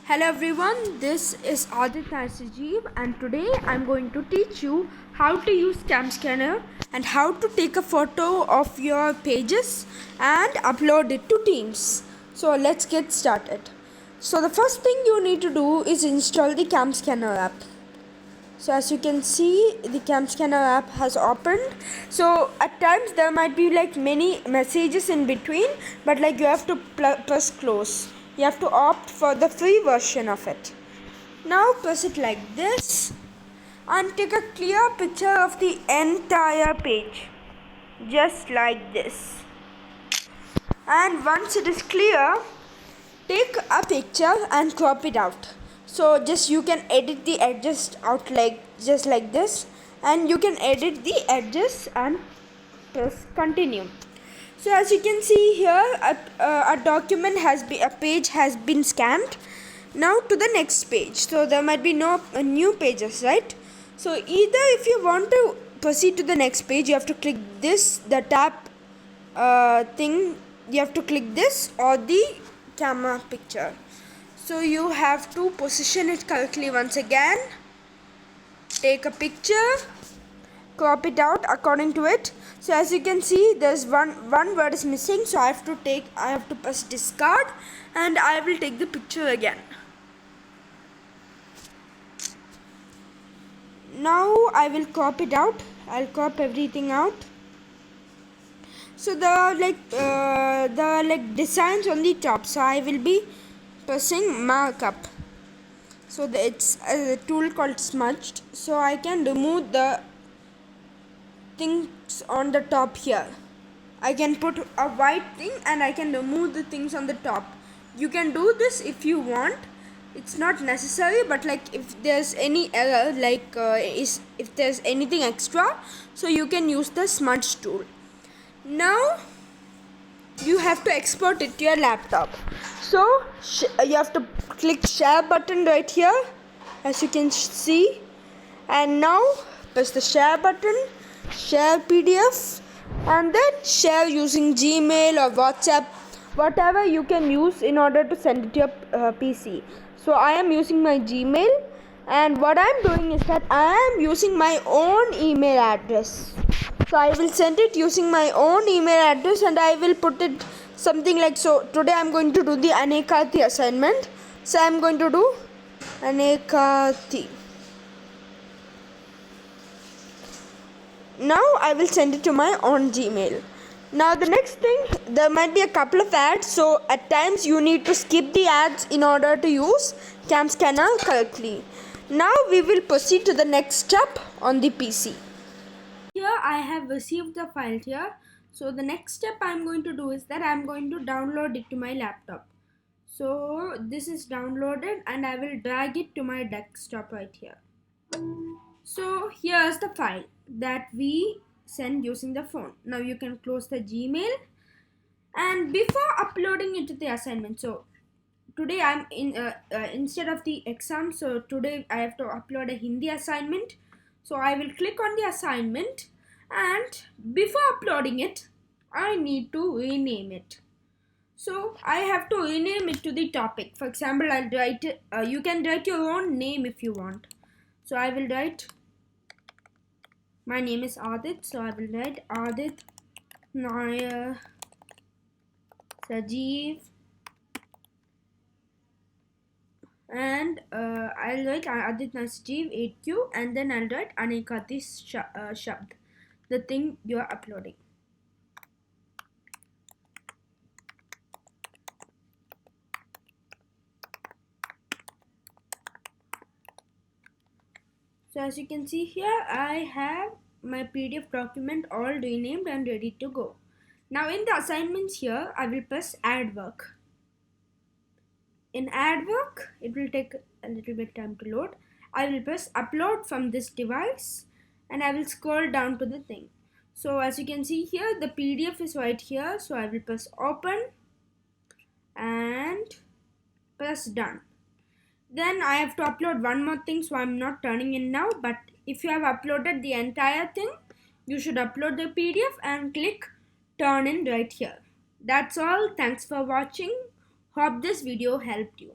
Hello everyone, this is Adit Nasajeev and today I'm going to teach you how to use Cam Scanner and how to take a photo of your pages and upload it to Teams. So let's get started. So the first thing you need to do is install the Cam Scanner app. So as you can see, the Cam Scanner app has opened. So at times there might be like many messages in between, but like you have to press close. You have to opt for the free version of it. Now press it like this and take a clear picture of the entire page, just like this. And once it is clear, take a picture and crop it out. So just you can edit the edges out like just like this, and you can edit the edges and press continue. So as you can see here, a document a page has been scanned. Now to the next page. So there might be no new pages, right? So either if you want to proceed to the next page, you have to click this, the tab thing. You have to click this or the camera picture. So you have to position it correctly once again. Take a picture, crop it out according to it. So as you can see, there's one word is missing, so I have to press discard and I will take the picture again. Now I will crop it out. I'll crop everything out. So there are like designs on the top, so I will be pressing markup. So it's a tool called smudged, so I can remove the things on the top here. I can put a white thing and I can remove the things on the top. You can do this if you want. It's not necessary, but like if there's any error, like if there's anything extra, so you can use the smudge tool. Now you have to export it to your laptop. So you have to click share button right here, as you can see, and now press the share button, share PDF, and then share using Gmail or WhatsApp, whatever you can use in order to send it to your PC. So I am using my Gmail, and what I am doing is that I am using my own email address. So I will send it using my own email address, and I will put it something like so. Today I am going to do the Anekati assignment. So I am going to do Anekati. Now I will send it to my own Gmail. Now the next thing, there might be a couple of ads, so at times you need to skip the ads in order to use Cam Scanner correctly. Now we will proceed to the next step on the PC. Here I have received the file here. So the next step I'm going to do is that I'm going to download it to my laptop. So this is downloaded and I will drag it to my desktop right here. So here's the file that we send using the phone. Now you can close the Gmail, and before uploading it to the assignment, so today I'm in instead of the exam, so today I have to upload a Hindi assignment. So I will click on the assignment, and before uploading it, I need to rename it. So I have to rename it to the topic. For example, I'll write it, you can write your own name if you want. So I will write, my name is Adit, so I will write Adit Nair Sajeev, and I'll write Adit Nasajeev 8Q, and then I'll write Anekati Shabd, the thing you are uploading. So as you can see here, I have my PDF document all renamed and ready to go. Now in the assignments here, I will press add work. In add work, it will take a little bit time to load. I will press upload from this device and I will scroll down to the thing. So as you can see here, the PDF is right here. So I will press open and press done. Then I have to upload one more thing, so I'm not turning in now, but if you have uploaded the entire thing, you should upload the PDF and click turn in right here. That's all. Thanks for watching. Hope this video helped you.